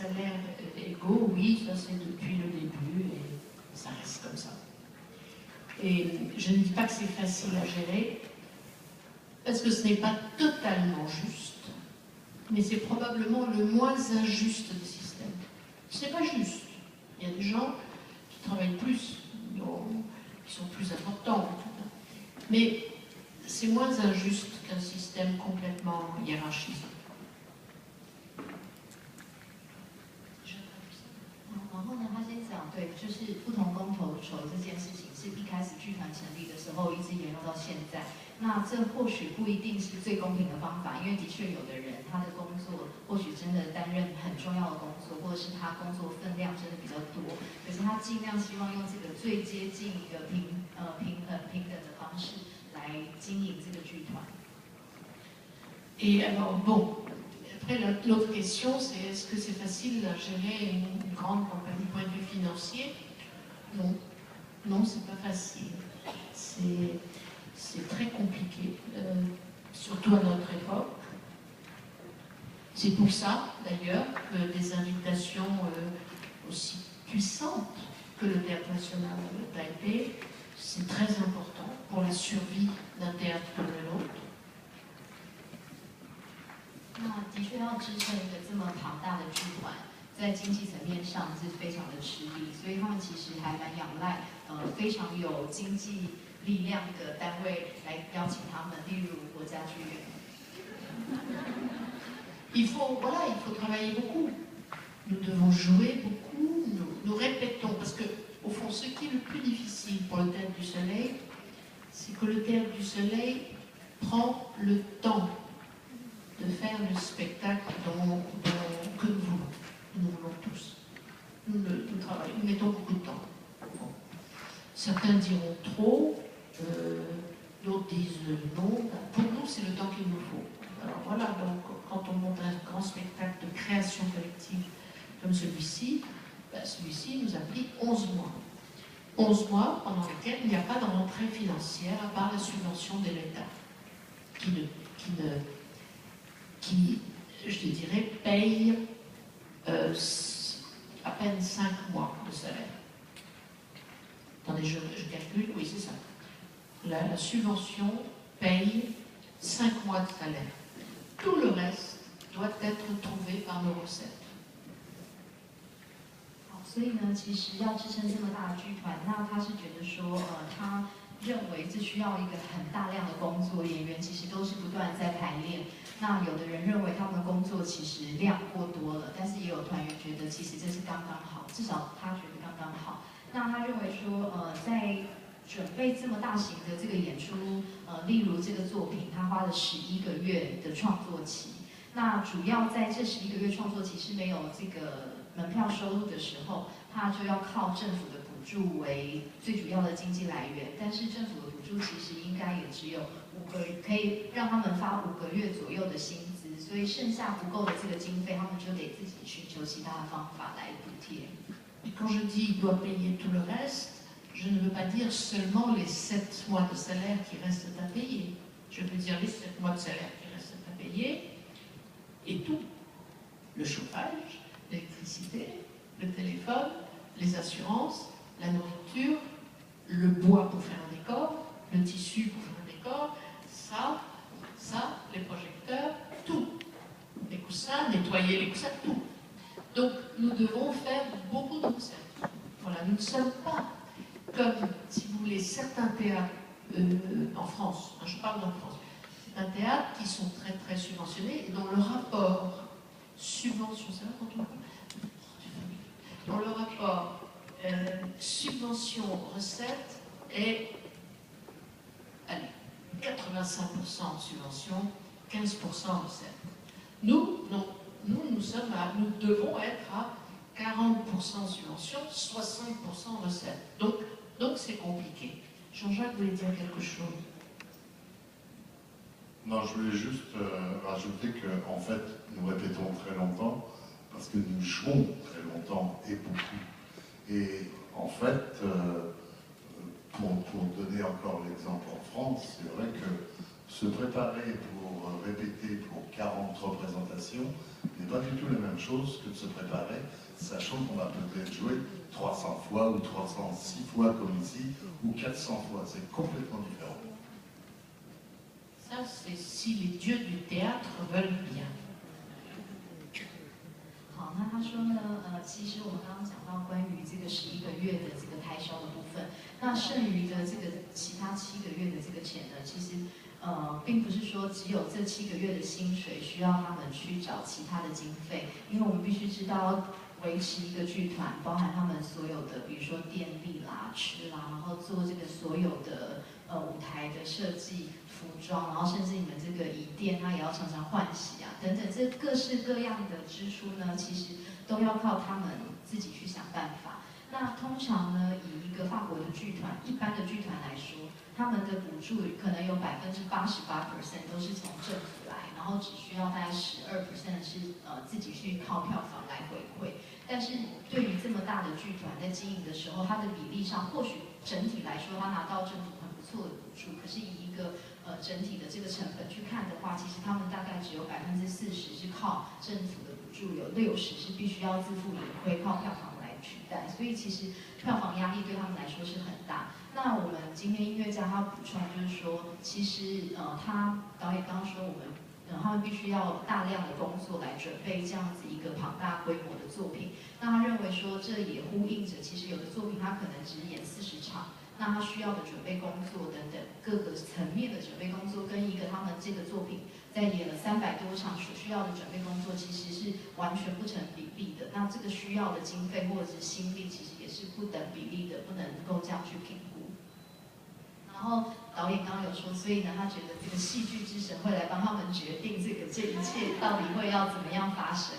salaires égaux, oui, ça c'est depuis le début et ça reste comme ça. Et je ne dis pas que c'est facile à gérer, parce que ce n'est pas totalement juste, mais c'est probablement le moins injuste des systèmes. Ce n'est pas juste. Il y a des gens qui travaillent plus, qui sont plus importants, mais c'est moins injuste qu'un système complètement hiérarchisé. 然后呢，他先讲对，就是不同工头酬这件事情，是一开始剧团成立的时候一直沿用到现在。那这或许不一定是最公平的方法，因为的确有的人他的工作或许真的担任很重要的工作，或者是他工作分量真的比较多，可是他尽量希望用这个最接近一个平等的方式来经营这个剧团。Et alors bon. Après, l'autre question, c'est est-ce que c'est facile à gérer une grande compagnie du point de vue financier? Non. Non, c'est pas facile. C'est très compliqué, surtout à notre époque. C'est pour ça, d'ailleurs, que des invitations aussi puissantes que le Théâtre National de Taipei, c'est très important pour la survie d'un théâtre comme le nôtre. 那的确要支撑一个这么庞大的剧团，在经济层面上是非常的吃力，所以他们其实还蛮仰赖非常有经济力量的单位来邀请他们，例如国家剧院。Il faut travailler beaucoup. Nous devons jouer beaucoup, nous répétons, parce que au fond, ce qui est le plus difficile pour le Théâtre du Soleil, c'est que le Théâtre du Soleil prend le temps de faire le spectacle que nous voulons. Nous voulons tous. Nous travaillons, nous mettons beaucoup de temps. Bon. Certains diront trop, d'autres disent non. Pour nous, c'est le temps qu'il nous faut. Alors voilà, donc quand on monte un grand spectacle de création collective comme celui-ci, celui-ci nous a pris 11 mois. 11 mois pendant lesquels il n'y a pas de rentrée financière à part la subvention de l'État, qui, je te dirais, paye à peine 5 mois de salaire. Attendez, je calcule, oui c'est ça. La subvention paye 5 mois de salaire. Tout le reste doit être trouvé par nos recettes. 所以呢，其实要支撑这么大的剧团，那他是觉得说，他认为这需要一个很大量的工作，演员其实都是不断在排练。那有的人认为他们的工作其实量过多了，但是也有团员觉得其实这是刚刚好，至少他觉得刚刚好。那他认为说，在准备这么大型的这个演出，例如这个作品，他花了11个月的创作期。那主要在这11个月创作期是没有这个门票收入的时候，他就要靠政府的补助为最主要的经济来源。但是政府的补助其实应该也只有可以让他们发5个月左右的薪资，所以剩下不够的这个经费，他们就得自己寻求其他的方法来补贴。Quand je dis il doit payer tout le reste, je ne veux pas dire seulement les 7 mois de salaire qui restent à payer. Je veux dire les 7 mois de salaire qui restent à payer et tout. Le chauffage, l'électricité, le téléphone, les assurances, la nourriture, le bois pour faire un décor, le tissu pour faire un décor, ça, les projecteurs, tout. Les coussins, nettoyer les coussins, tout. Donc nous devons faire beaucoup de recettes. Voilà, nous ne sommes pas comme, si vous voulez, certains théâtres en France, je parle en France, c'est un théâtre qui sont très très subventionnés et dont le rapport subvention, c'est là quand on dont le rapport subvention-recette est, allez, 85% subvention, 15% recette. Nous, non. Nous devons être à 40% subvention, 60% recette. Donc c'est compliqué. Jean-Jacques voulait dire quelque chose. Non, je voulais juste rajouter qu'en fait, nous répétons très longtemps, parce que nous jouons très longtemps et beaucoup. Et en fait, pour donner encore l'exemple en France, c'est vrai que se préparer pour répéter pour 40 représentations n'est pas du tout la même chose que de se préparer, sachant qu'on va peut-être jouer 300 fois ou 306 fois comme ici, ou 400 fois. C'est complètement différent. Ça, c'est si les dieux du théâtre veulent bien. 好，那他说呢，其实我们刚刚讲到关于这个11个月的这个开销的部分，那剩余的这个其他7个月的这个钱呢，其实并不是说只有这7个月的薪水需要他们去找其他的经费，因为我们必须知道维持一个剧团，包含他们所有的，比如说电力啦、吃啦，然后做这个所有的舞台的设计、服装，然后甚至你们这个椅垫，它也要常常换洗啊，等等，这各式各样的支出呢，其实都要靠他们自己去想办法。那通常呢，以一个法国的剧团，一般的剧团来说，他们的补助可能有88%都是从政府来，然后只需要大概12%是自己去靠票房来回馈。但是对于这么大的剧团在经营的时候，它的比例上或许整体来说，它拿到政府很不错的补助，可是以一个整体的这个成本去看的话，其实他们大概只有40%是靠政府的补助，有60%是必须要自负盈亏，靠票房来取代。所以其实票房压力对他们来说是很大。那我们今天音乐家他补充就是说，其实导演刚刚说我们。他们必须要大量的工作来准备这样子一个庞大规模的作品。那他认为说，这也呼应着，其实有的作品他可能只演40场，那他需要的准备工作等等各个层面的准备工作，跟一个他们这个作品在演了300多场所需要的准备工作，其实是完全不成比例的。那这个需要的经费或者是心力，其实也是不等比例的，不能够这样去评估。然后导演刚刚有说，所以呢，他觉得这个戏剧之神会来帮他们决定这一切到底会要怎么样发生。